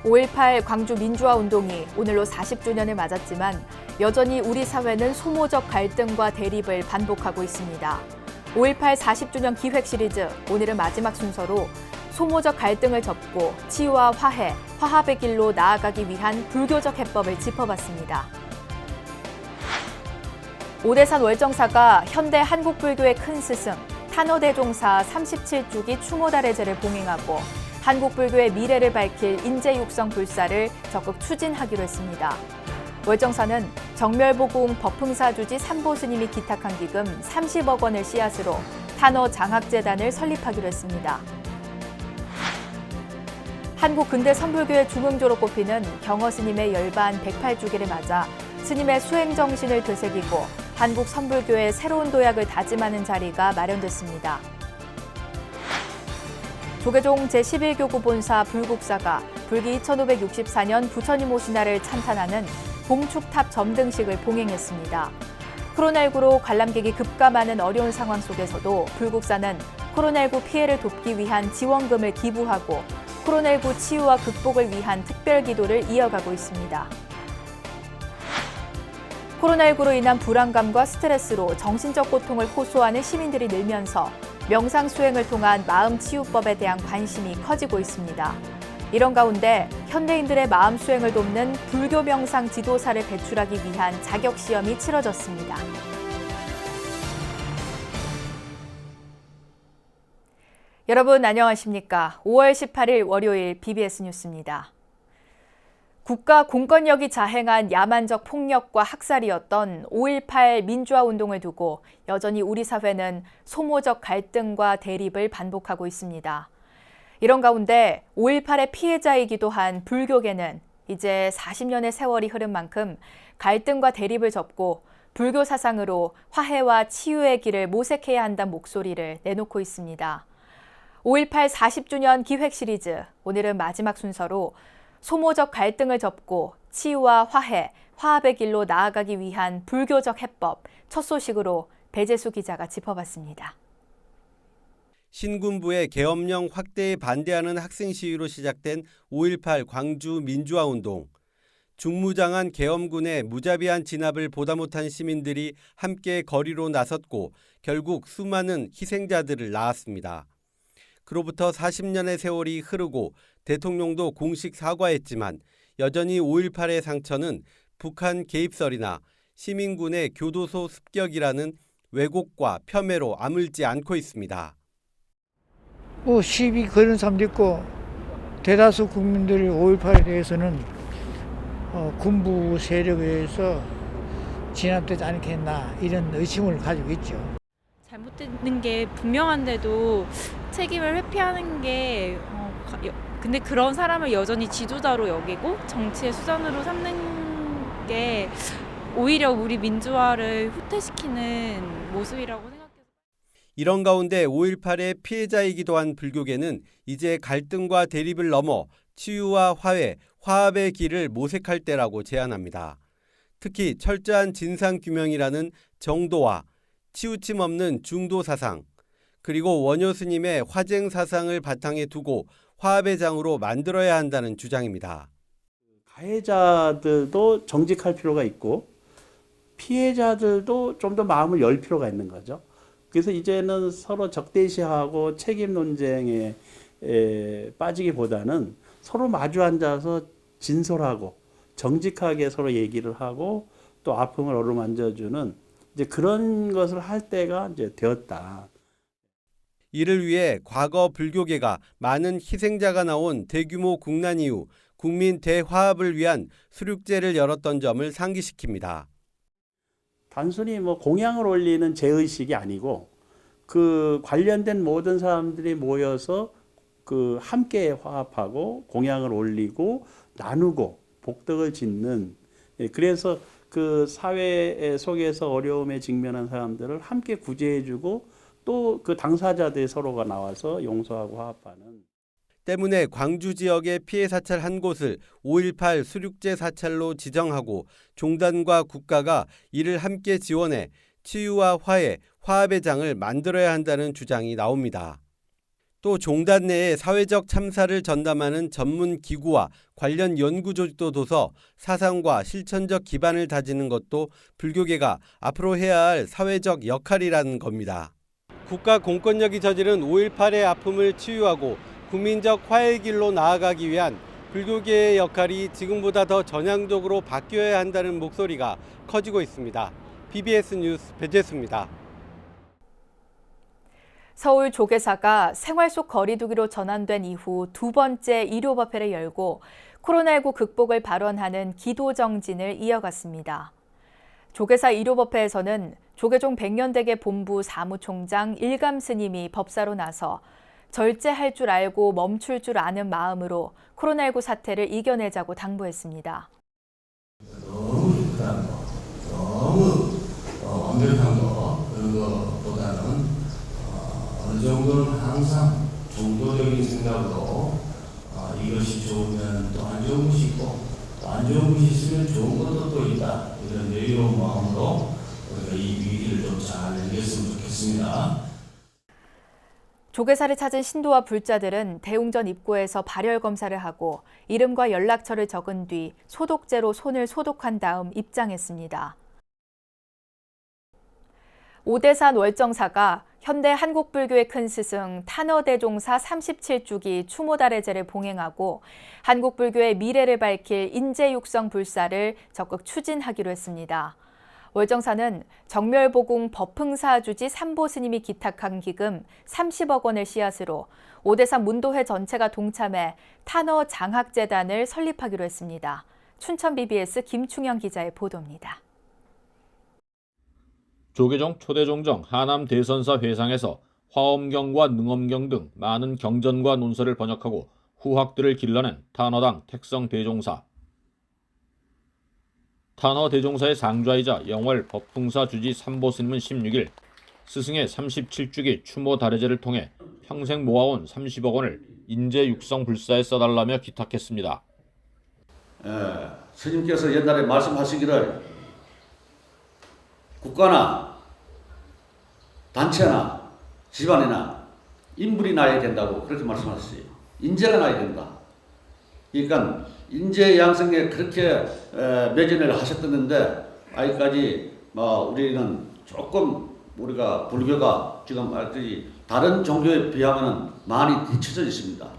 5.18 광주 민주화 운동이 오늘로 40주년을 맞았지만 여전히 우리 사회는 소모적 갈등과 대립을 반복하고 있습니다. 5.18 40주년 기획 시리즈, 오늘은 마지막 순서로 소모적 갈등을 접고 치유와 화해, 화합의 길로 나아가기 위한 불교적 해법을 짚어봤습니다. 오대산 월정사가 현대 한국불교의 큰 스승, 탄어대종사 37주기 추모달해제를 봉행하고 한국불교의 미래를 밝힐 인재육성 불사를 적극 추진하기로 했습니다. 월정사는 정멸보궁 법흥사주지 삼보스님이 기탁한 기금 30억 원을 씨앗으로 탄어 장학재단을 설립하기로 했습니다. 한국 근대 선불교의 중흥조로 꼽히는 경허스님의 열반 108주기를 맞아 스님의 수행정신을 되새기고 한국 선불교의 새로운 도약을 다짐하는 자리가 마련됐습니다. 조계종 제11교구 본사 불국사가 불기 2564년 부처님 오신 날을 찬탄하는 봉축탑 점등식을 봉행했습니다. 코로나19로 관람객이 급감하는 어려운 상황 속에서도 불국사는 코로나19 피해를 돕기 위한 지원금을 기부하고 코로나19 치유와 극복을 위한 특별 기도를 이어가고 있습니다. 코로나19로 인한 불안감과 스트레스로 정신적 고통을 호소하는 시민들이 늘면서 명상 수행을 통한 마음 치유법에 대한 관심이 커지고 있습니다. 이런 가운데 현대인들의 마음 수행을 돕는 불교 명상 지도사를 배출하기 위한 자격 시험이 치러졌습니다. 여러분 안녕하십니까? 5월 18일 월요일 BBS 뉴스입니다. 국가 공권력이 자행한 야만적 폭력과 학살이었던 5.18 민주화 운동을 두고 여전히 우리 사회는 소모적 갈등과 대립을 반복하고 있습니다. 이런 가운데 5.18의 피해자이기도 한 불교계는 이제 40년의 세월이 흐른 만큼 갈등과 대립을 접고 불교 사상으로 화해와 치유의 길을 모색해야 한다는 목소리를 내놓고 있습니다. 5.18 40주년 기획 시리즈, 오늘은 마지막 순서로 소모적 갈등을 접고 치유와 화해, 화합의 길로 나아가기 위한 불교적 해법, 첫 소식으로 배재수 기자가 짚어봤습니다. 신군부의 계엄령 확대에 반대하는 학생 시위로 시작된 5.18 광주 민주화 운동. 중무장한 계엄군의 무자비한 진압을 보다 못한 시민들이 함께 거리로 나섰고 결국 수많은 희생자들을 낳았습니다. 그로부터 40년의 세월이 흐르고 대통령도 공식 사과했지만 여전히 5.18의 상처는 북한 개입설이나 시민군의 교도소 습격이라는 왜곡과 폄훼로 아물지 않고 있습니다. 시비 거는 사람도 있고 대다수 국민들이 5.18에 대해서는 군부 세력에 의해서 진압되지 않겠나 이런 의심을 가지고 있죠. 잘못된 게 분명한데도 책임을 회피하는 게 근데 그런 사람을 여전히 지도자로 여기고 정치의 수단으로 삼는 게 오히려 우리 민주화를 후퇴시키는 모습이라고 생각해요. 이런 가운데 5.18의 피해자이기도 한 불교계는 이제 갈등과 대립을 넘어 치유와 화해, 화합의 길을 모색할 때라고 제안합니다. 특히 철저한 진상규명이라는 정도와 치우침 없는 중도 사상, 그리고 원효 스님의 화쟁 사상을 바탕에 두고 화합의 장으로 만들어야 한다는 주장입니다. 가해자들도 정직할 필요가 있고 피해자들도 좀 더 마음을 열 필요가 있는 거죠. 그래서 이제는 서로 적대시하고 책임 논쟁에 빠지기보다는 서로 마주 앉아서 진솔하고 정직하게 서로 얘기를 하고 또 아픔을 어루만져주는 이제 그런 것을 할 때가 이제 되었다. 이를 위해 과거 불교계가 많은 희생자가 나온 대규모 국난 이후 국민 대화합을 위한 수륙제를 열었던 점을 상기시킵니다. 단순히 공양을 올리는 제의식이 아니고 그 관련된 모든 사람들이 모여서 그 함께 화합하고 공양을 올리고 나누고 복덕을 짓는, 그래서 그 사회 속에서 어려움에 직면한 사람들을 함께 구제해주고 또 그 당사자들 서로가 나와서 용서하고 화합하는. 때문에 광주 지역의 피해 사찰 한 곳을 5.18 수륙제 사찰로 지정하고 종단과 국가가 이를 함께 지원해 치유와 화해, 화합의 장을 만들어야 한다는 주장이 나옵니다. 또 종단 내에 사회적 참사를 전담하는 전문 기구와 관련 연구 조직도 둬서 사상과 실천적 기반을 다지는 것도 불교계가 앞으로 해야 할 사회적 역할이라는 겁니다. 국가 공권력이 저지른 5.18의 아픔을 치유하고 국민적 화해의 길로 나아가기 위한 불교계의 역할이 지금보다 더 전향적으로 바뀌어야 한다는 목소리가 커지고 있습니다. BBS 뉴스 배재수입니다. 서울 조계사가 생활 속 거리두기로 전환된 이후 두 번째 일요법회를 열고 코로나19 극복을 발언하는 기도정진을 이어갔습니다. 조계사 일요법회에서는 조계종 백년대계 본부 사무총장 일감 스님이 법사로 나서 절제할 줄 알고 멈출 줄 아는 마음으로 코로나19 사태를 이겨내자고 당부했습니다. 너무 좋다는 거, 너무 완벽한 거, 그런 것보다는 어느 정도는 항상 정도적인 생각으로 이것이 좋으면 또 안 좋은 것이 있고 또 안 좋은 것이 있으면 좋은 것도 또 있다. 이런 여유로운 마음으로 우리가 이 위기를 좀 잘 이겼으면 좋겠습니다. 조계사를 찾은 신도와 불자들은 대웅전 입구에서 발열 검사를 하고 이름과 연락처를 적은 뒤 소독제로 손을 소독한 다음 입장했습니다. 오대산 월정사가 현대 한국불교의 큰 스승 탄어대종사 37주기 추모달의제를 봉행하고 한국불교의 미래를 밝힐 인재육성 불사를 적극 추진하기로 했습니다. 월정사는 정멸보궁 법흥사주지 삼보스님이 기탁한 기금 30억 원을 씨앗으로 오대산 문도회 전체가 동참해 탄어 장학재단을 설립하기로 했습니다. 춘천 BBS 김충영 기자의 보도입니다. 조계종 초대종정 하남 대선사 회상에서 화엄경과 능엄경 등 많은 경전과 논설을 번역하고 후학들을 길러낸 탄어당 택성대종사. 탄어대종사의 상좌이자 영월 법흥사 주지 삼보스님은 16일 스승의 37주기 추모 달해제를 통해 평생 모아온 30억 원을 인재육성 불사에 써달라며 기탁했습니다. 스님께서 옛날에 말씀하시기를 국가나 단체나 집안이나 인물이 나야 된다고 그렇게 말씀하셨어요. 인재가 나야 된다. 그러니까 인재 양성에 그렇게 매진을 하셨었는데 아직까지 우리는 조금 우리가 불교가 지금 다른 종교에 비하면 많이 뒤처져 있습니다.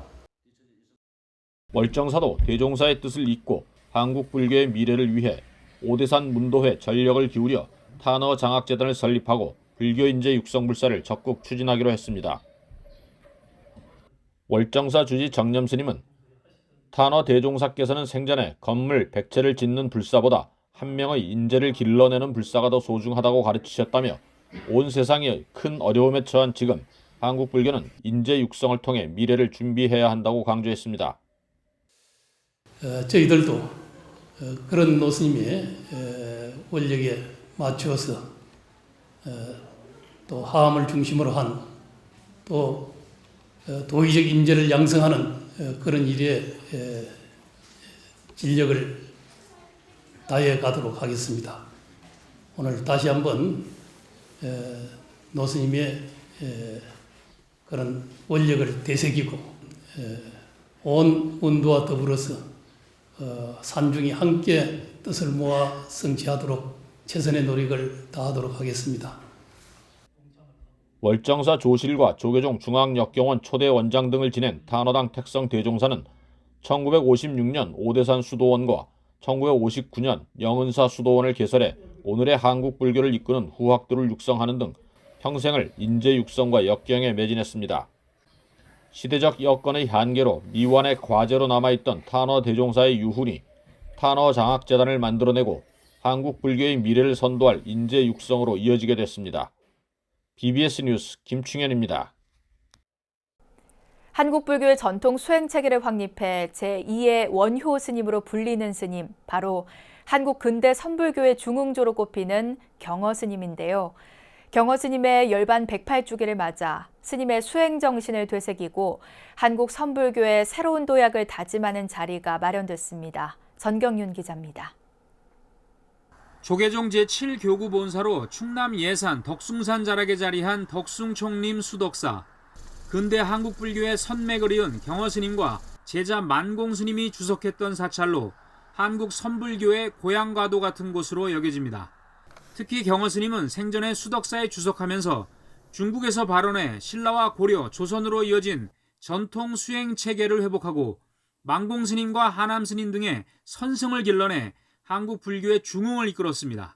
월정사도 대종사의 뜻을 잇고 한국 불교의 미래를 위해 오대산 문도회 전력을 기울여 탄어 장학재단을 설립하고 불교 인재 육성 불사를 적극 추진하기로 했습니다. 월정사 주지 정념스님은 탄어 대종사께서는 생전에 건물 100채를 짓는 불사보다 한 명의 인재를 길러내는 불사가 더 소중하다고 가르치셨다며 온 세상이 큰 어려움에 처한 지금 한국 불교는 인재 육성을 통해 미래를 준비해야 한다고 강조했습니다. 저희들도 그런 노스님의 원력에 맞추어서 또 하암을 중심으로 한 또 도의적 인재를 양성하는 그런 일에 진력을 다해 가도록 하겠습니다. 오늘 다시 한번 노스님의 그런 원력을 되새기고 온 운도와 더불어서 산중이 함께 뜻을 모아 성취하도록 최선의 노력을 다하도록 하겠습니다. 월정사 조실과 조계종 중앙역경원 초대 원장 등을 지낸 탄어당 택성 대종사는 1956년 오대산 수도원과 1959년 영은사 수도원을 개설해 오늘의 한국 불교를 이끄는 후학들을 육성하는 등 평생을 인재 육성과 역경에 매진했습니다. 시대적 여건의 한계로 미완의 과제로 남아있던 탄어 대종사의 유훈이 탄어 장학재단을 만들어내고 한국 불교의 미래를 선도할 인재 육성으로 이어지게 됐습니다. BBS 뉴스 김충현입니다. 한국 불교의 전통 수행 체계를 확립해 제2의 원효 스님으로 불리는 스님, 바로 한국 근대 선불교의 중흥조로 꼽히는 경허 스님인데요. 경허 스님의 열반 108주기를 맞아 스님의 수행 정신을 되새기고 한국 선불교의 새로운 도약을 다짐하는 자리가 마련됐습니다. 전경윤 기자입니다. 조계종 제7교구 본사로 충남 예산 덕숭산 자락에 자리한 덕숭총림 수덕사. 근대 한국 불교의 선맥을 이은 경허 스님과 제자 만공 스님이 주석했던 사찰로 한국 선불교의 고향과도 같은 곳으로 여겨집니다. 특히 경허 스님은 생전에 수덕사에 주석하면서 중국에서 발원해 신라와 고려, 조선으로 이어진 전통 수행 체계를 회복하고 만공 스님과 하남 스님 등의 선승을 길러내 한국 불교의 중흥을 이끌었습니다.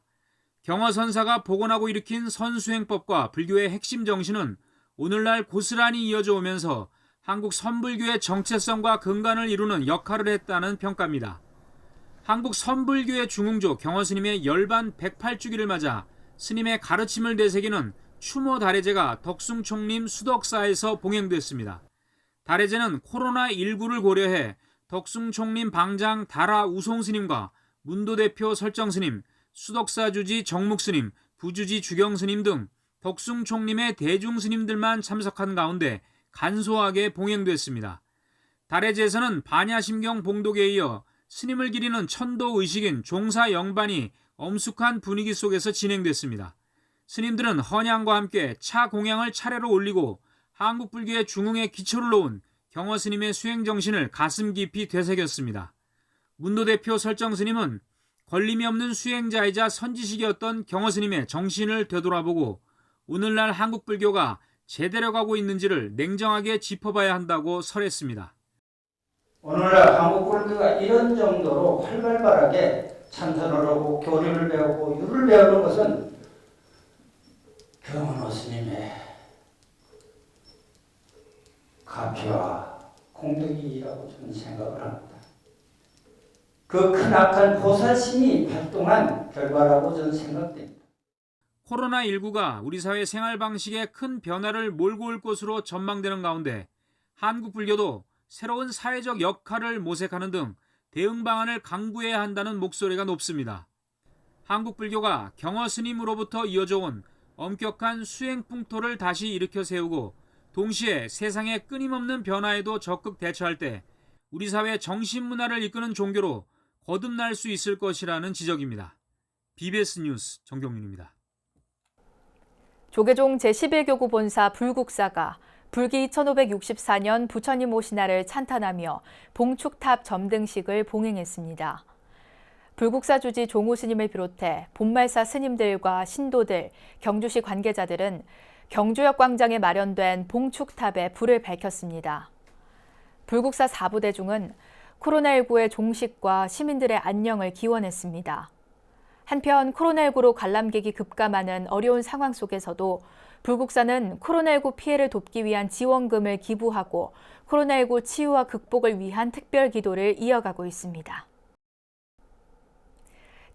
경허 선사가 복원하고 일으킨 선수행법과 불교의 핵심 정신은 오늘날 고스란히 이어져 오면서 한국 선불교의 정체성과 근간을 이루는 역할을 했다는 평가입니다. 한국 선불교의 중흥조 경허 스님의 열반 108주기를 맞아 스님의 가르침을 되새기는 추모 다래제가 덕숭총림 수덕사에서 봉행됐습니다. 다래제는 코로나19를 고려해 덕숭총림 방장 다라 우송 스님과 문도대표 설정 스님, 수덕사 주지 정묵 스님, 부주지 주경 스님 등 덕숭총림의 대중 스님들만 참석한 가운데 간소하게 봉행됐습니다. 다래제에서는 반야심경 봉독에 이어 스님을 기리는 천도 의식인 종사 영반이 엄숙한 분위기 속에서 진행됐습니다. 스님들은 헌양과 함께 차 공양을 차례로 올리고 한국 불교의 중흥에 기초를 놓은 경허 스님의 수행 정신을 가슴 깊이 되새겼습니다. 문도 대표 설정 스님은 걸림이 없는 수행자이자 선지식이었던 경허 스님의 정신을 되돌아보고 오늘날 한국 불교가 제대로 가고 있는지를 냉정하게 짚어봐야 한다고 설했습니다. 오늘날 한국 불교가 이런 정도로 활발하게 참선을 하고 교리를 배우고 유를 배우는 것은 경허 스님의 가피와 공덕이라고 저는 생각을 합니다. 그 크나큰 보살심이 활동한 결과라고 저는 생각됩니다. 코로나19가 우리 사회 생활 방식에 큰 변화를 몰고 올 것으로 전망되는 가운데 한국 불교도 새로운 사회적 역할을 모색하는 등 대응 방안을 강구해야 한다는 목소리가 높습니다. 한국 불교가 경허 스님으로부터 이어져 온 엄격한 수행 풍토를 다시 일으켜 세우고 동시에 세상의 끊임없는 변화에도 적극 대처할 때 우리 사회 정신문화를 이끄는 종교로 거듭날 수 있을 것이라는 지적입니다. BBS 뉴스 정경윤입니다. 조계종 제11교구 본사 불국사가 불기 1564년 부처님 오신날을 찬탄하며 봉축탑 점등식을 봉행했습니다. 불국사 주지 종우 스님을 비롯해 본말사 스님들과 신도들, 경주시 관계자들은 경주역 광장에 마련된 봉축탑에 불을 밝혔습니다. 불국사 4부대중은 코로나19의 종식과 시민들의 안녕을 기원했습니다. 한편 코로나19로 관람객이 급감하는 어려운 상황 속에서도 불국사는 코로나19 피해를 돕기 위한 지원금을 기부하고 코로나19 치유와 극복을 위한 특별 기도를 이어가고 있습니다.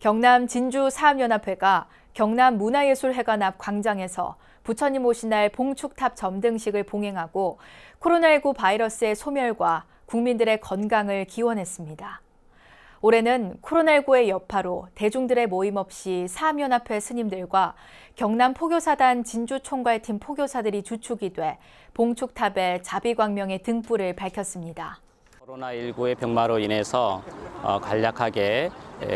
경남 진주사업연합회가 경남문화예술회관 앞 광장에서 부처님 오신날 봉축탑 점등식을 봉행하고 코로나19 바이러스의 소멸과 국민들의 건강을 기원했습니다. 올해는 코로나19의 여파로 대중들의 모임 없이 사업연합회 스님들과 경남 포교사단 진주총괄팀 포교사들이 주축이 돼 봉축탑에 자비광명의 등불을 밝혔습니다. 코로나19의 병마로 인해서 간략하게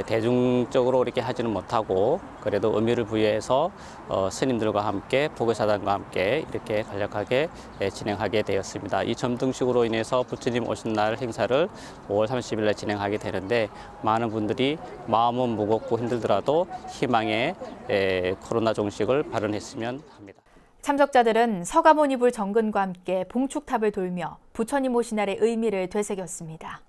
대중적으로 이렇게 하지는 못하고 그래도 의미를 부여해서 스님들과 함께 포교사단과 함께 이렇게 간략하게 진행하게 되었습니다. 이 점등식으로 인해서 부처님 오신 날 행사를 5월 30일 날 진행하게 되는데 많은 분들이 마음은 무겁고 힘들더라도 희망의 코로나 종식을 발현했으면 합니다. 참석자들은 서가모니 이불 정근과 함께 봉축탑을 돌며 부처님 오신 날의 의미를 되새겼습니다.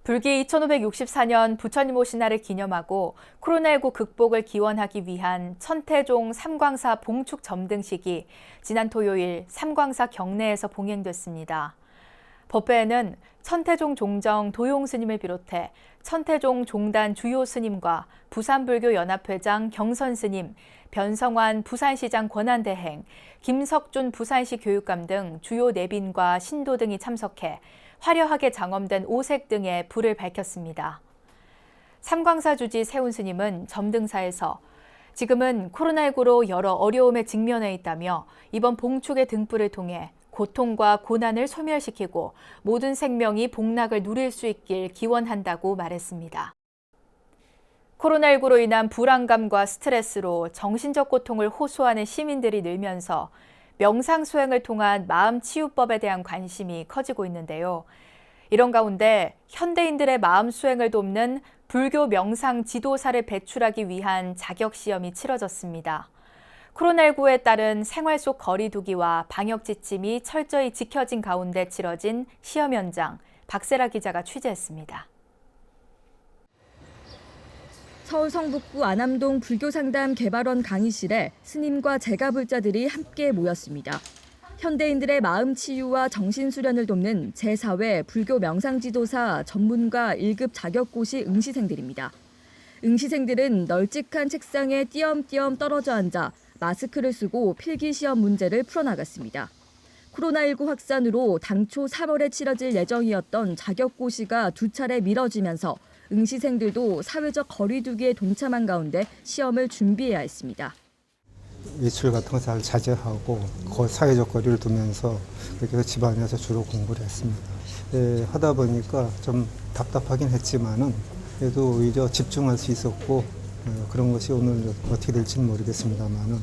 불기 2564년 부처님 오신 날을 기념하고 코로나19 극복을 기원하기 위한 천태종 삼광사 봉축 점등식이 지난 토요일 삼광사 경내에서 봉행됐습니다. 법회에는 천태종 종정 도용 스님을 비롯해 천태종 종단 주요 스님과 부산불교연합회장 경선 스님, 변성환 부산시장 권한대행, 김석준 부산시 교육감 등 주요 내빈과 신도 등이 참석해 화려하게 장엄된 오색 등에 불을 밝혔습니다. 삼광사 주지 세운 스님은 점등사에서 지금은 코로나19로 여러 어려움에 직면해 있다며 이번 봉축의 등불을 통해 고통과 고난을 소멸시키고 모든 생명이 복락을 누릴 수 있길 기원한다고 말했습니다. 코로나19로 인한 불안감과 스트레스로 정신적 고통을 호소하는 시민들이 늘면서 명상 수행을 통한 마음 치유법에 대한 관심이 커지고 있는데요. 이런 가운데 현대인들의 마음 수행을 돕는 불교 명상 지도사를 배출하기 위한 자격 시험이 치러졌습니다. 코로나19에 따른 생활 속 거리 두기와 방역 지침이 철저히 지켜진 가운데 치러진 시험 현장, 박세라 기자가 취재했습니다. 서울 성북구 안암동 불교상담 개발원 강의실에 스님과 제가불자들이 함께 모였습니다. 현대인들의 마음 치유와 정신 수련을 돕는 제4회 불교 명상지도사 전문가 1급 자격고시 응시생들입니다. 응시생들은 널찍한 책상에 띄엄띄엄 떨어져 앉아 마스크를 쓰고 필기시험 문제를 풀어나갔습니다. 코로나19 확산으로 당초 3월에 치러질 예정이었던 자격고시가 2차례 미뤄지면서 응시생들도 사회적 거리 두기에 동참한 가운데 시험을 준비해야 했습니다. 외출 같은 거 잘 자제하고 사회적 거리를 두면서 그렇게 해서 집안에서 주로 공부를 했습니다. 하다 보니까 좀 답답하긴 했지만은 그래도 오히려 집중할 수 있었고 그런 것이 오늘 어떻게 될지는 모르겠습니다만은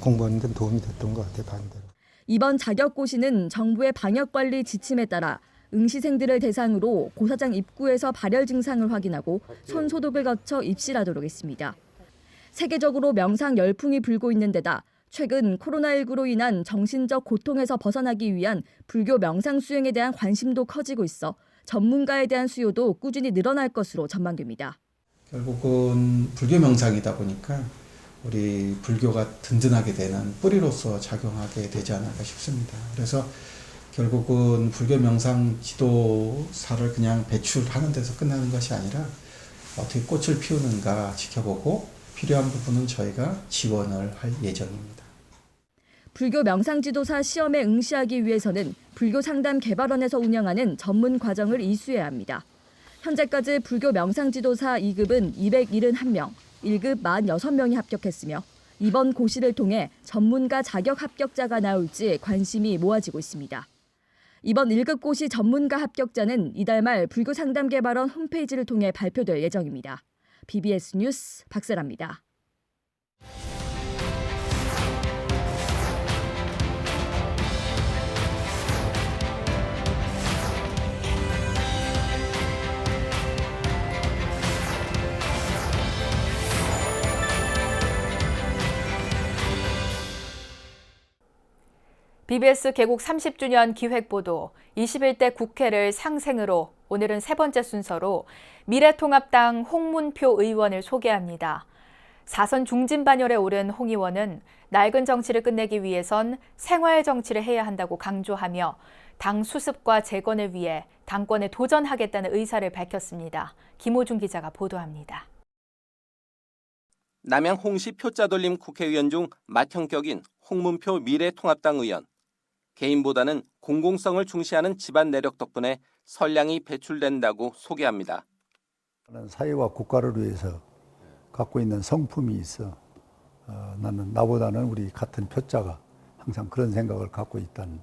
공부하는 데 도움이 됐던 것 같아요, 반대로. 이번 자격고시는 정부의 방역관리 지침에 따라 응시생들을 대상으로 고사장 입구에서 발열 증상을 확인하고 손 소독을 거쳐 입실하도록 했습니다. 세계적으로 명상 열풍이 불고 있는 데다 최근 코로나19로 인한 정신적 고통에서 벗어나기 위한 불교 명상 수행에 대한 관심도 커지고 있어 전문가에 대한 수요도 꾸준히 늘어날 것으로 전망됩니다. 결국은 불교 명상이다 보니까 우리 불교가 든든하게 되는 뿌리로서 작용하게 되지 않을까 싶습니다. 그래서 결국은 불교 명상 지도사를 그냥 배출하는 데서 끝나는 것이 아니라 어떻게 꽃을 피우는가 지켜보고 필요한 부분은 저희가 지원을 할 예정입니다. 불교 명상지도사 시험에 응시하기 위해서는 불교상담개발원에서 운영하는 전문 과정을 이수해야 합니다. 현재까지 불교 명상지도사 2급은 271명, 1급 46명이 합격했으며 이번 고시를 통해 전문가 자격 합격자가 나올지 관심이 모아지고 있습니다. 이번 1급 고시 전문가 합격자는 이달 말 불교상담개발원 홈페이지를 통해 발표될 예정입니다. BBS 뉴스 박세라입니다. BBS 개국 30주년 기획보도 21대 국회를 상생으로 오늘은 세 번째 순서로 미래통합당 홍문표 의원을 소개합니다. 4선 중진반열에 오른 홍 의원은 낡은 정치를 끝내기 위해선 생활 정치를 해야 한다고 강조하며 당 수습과 재건을 위해 당권에 도전하겠다는 의사를 밝혔습니다. 김호중 기자가 보도합니다. 남양 홍시 표자 돌림 국회의원 중 맏형격인 홍문표 미래통합당 의원. 개인보다는 공공성을 중시하는 집안 내력 덕분에 선량히 배출된다고 소개합니다. 사회와 국가를 위해서 갖고 있는 성품이 있어. 나는 나보다는 우리 같은 표자가 항상 그런 생각을 갖고 있다는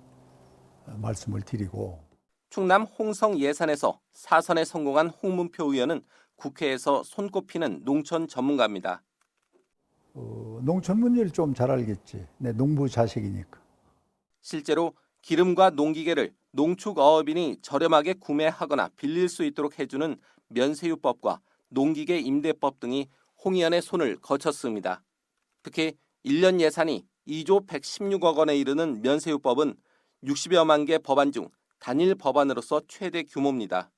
말씀을 드리고. 충남 홍성 예산에서 4선에 성공한 홍문표 의원은 국회에서 손꼽히는 농촌 전문가입니다. 농촌 문제를 좀 잘 알겠지. 내 농부 자식이니까. 실제로 기름과 농기계를 농축어업인이 저렴하게 구매하거나 빌릴 수 있도록 해주는 면세유법과 농기계 임대법 등이 홍 의원의 손을 거쳤습니다. 특히 1년 예산이 2조 116억 원에 이르는 면세유법은 60여만 개 법안 중 단일 법안으로서 최대 규모입니다.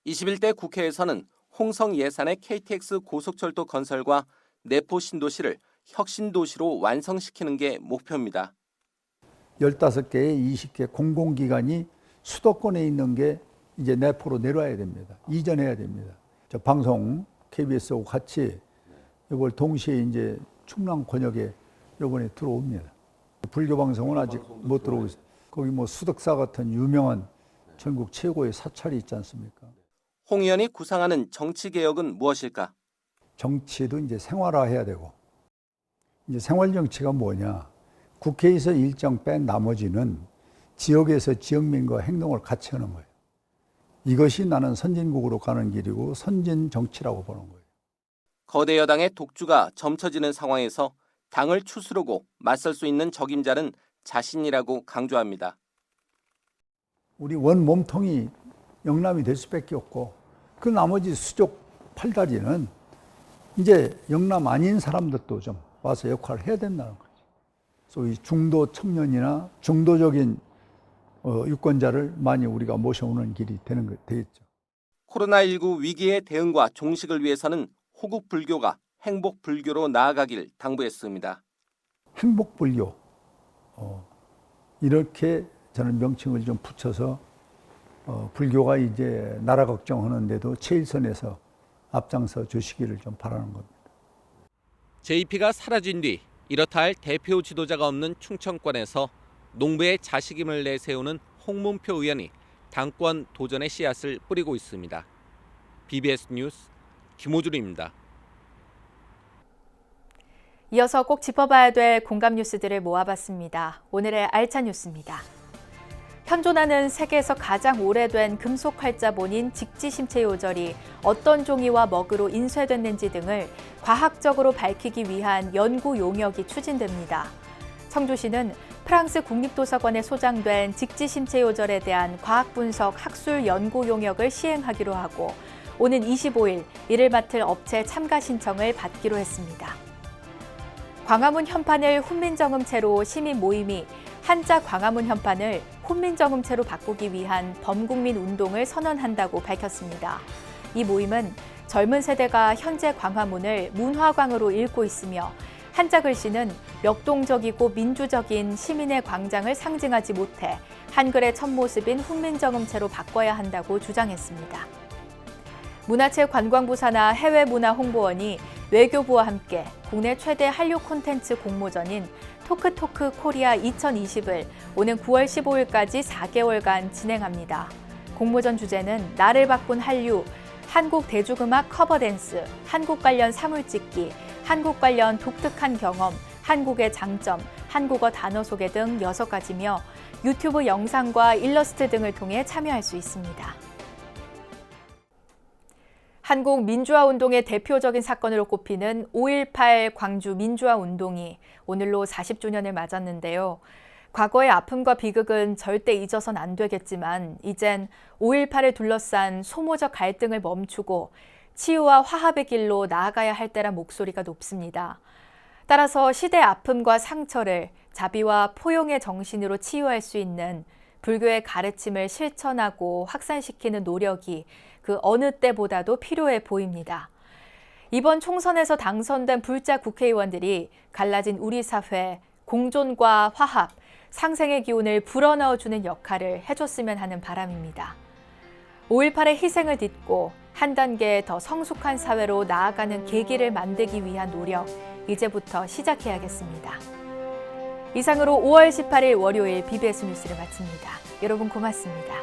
21대 국회에서는 홍성 예산의 KTX 고속철도 건설과 내포 신도시를 혁신도시로 완성시키는 게 목표입니다. 15개의 20개 공공기관이 수도권에 있는 게 이제 내포로 내려와야 됩니다. 이전해야 됩니다. 저 방송 KBS하고 같이 이걸 동시에 이제 충남 권역에 이번에 들어옵니다. 불교 방송은 아직 못 들어오고 있어요. 거기 뭐 수덕사 같은 유명한 전국 최고의 사찰이 있지 않습니까? 홍 의원이 구상하는 정치 개혁은 무엇일까? 정치도 이제 생활화해야 되고, 이제 생활 정치가 뭐냐? 국회에서 일정 뺀 나머지는 지역에서 지역민과 행동을 같이 하는 거예요. 이것이 나는 선진국으로 가는 길이고 선진 정치라고 보는 거예요. 거대 여당의 독주가 점쳐지는 상황에서 당을 추스르고 맞설 수 있는 적임자는 자신이라고 강조합니다. 우리 원 몸통이 영남이 될 수밖에 없고 그 나머지 수족 팔다리는 이제 영남 아닌 사람들도 좀 와서 역할을 해야 된다는 거죠. 소위 중도 청년이나 중도적인 유권자를 많이 우리가 모셔오는 길이 되겠죠. 코로나19 위기의 대응과 종식을 위해서는 호국 불교가 행복 불교로 나아가길 당부했습니다. 행복 불교 이렇게 저는 명칭을 좀 붙여서 불교가 이제 나라 걱정하는데도 최일선에서 앞장서 주시기를 좀 바라는 겁니다. JP가 사라진 뒤 이렇다 할 대표 지도자가 없는 충청권에서 농부의 자식임을 내세우는 홍문표 의원이 당권 도전의 씨앗을 뿌리고 있습니다. BBS 뉴스 김호준입니다. 이어서 꼭 짚어봐야 될 공감 뉴스들을 모아봤습니다. 오늘의 알찬 뉴스입니다. 현존하는 세계에서 가장 오래된 금속 활자본인 직지심체 요절이 어떤 종이와 먹으로 인쇄됐는지 등을 과학적으로 밝히기 위한 연구 용역이 추진됩니다. 청주시는 프랑스 국립도서관에 소장된 직지심체 요절에 대한 과학 분석 학술 연구 용역을 시행하기로 하고 오는 25일 이를 맡을 업체 참가 신청을 받기로 했습니다. 광화문 현판을 훈민정음체로 시민 모임이 한자 광화문 현판을 훈민정음체로 바꾸기 위한 범국민 운동을 선언한다고 밝혔습니다. 이 모임은 젊은 세대가 현재 광화문을 문화광으로 읽고 있으며 한자 글씨는 역동적이고 민주적인 시민의 광장을 상징하지 못해 한글의 첫 모습인 훈민정음체로 바꿔야 한다고 주장했습니다. 문화체육관광부 산하 해외문화홍보원이 외교부와 함께 국내 최대 한류 콘텐츠 공모전인 토크토크 코리아 2020을 오는 9월 15일까지 4개월간 진행합니다. 공모전 주제는 나를 바꾼 한류, 한국 대중음악 커버댄스, 한국 관련 사물 찍기, 한국 관련 독특한 경험, 한국의 장점, 한국어 단어 소개 등 6가지며 유튜브 영상과 일러스트 등을 통해 참여할 수 있습니다. 한국 민주화운동의 대표적인 사건으로 꼽히는 5.18 광주 민주화운동이 오늘로 40주년을 맞았는데요. 과거의 아픔과 비극은 절대 잊어선 안 되겠지만 이젠 5.18을 둘러싼 소모적 갈등을 멈추고 치유와 화합의 길로 나아가야 할 때란 목소리가 높습니다. 따라서 시대의 아픔과 상처를 자비와 포용의 정신으로 치유할 수 있는 불교의 가르침을 실천하고 확산시키는 노력이 그 어느 때보다도 필요해 보입니다. 이번 총선에서 당선된 불자 국회의원들이 갈라진 우리 사회, 공존과 화합, 상생의 기운을 불어넣어주는 역할을 해줬으면 하는 바람입니다. 5.18의 희생을 딛고 한 단계 더 성숙한 사회로 나아가는 계기를 만들기 위한 노력, 이제부터 시작해야겠습니다. 이상으로 5월 18일 월요일 BBS 뉴스를 마칩니다. 여러분 고맙습니다.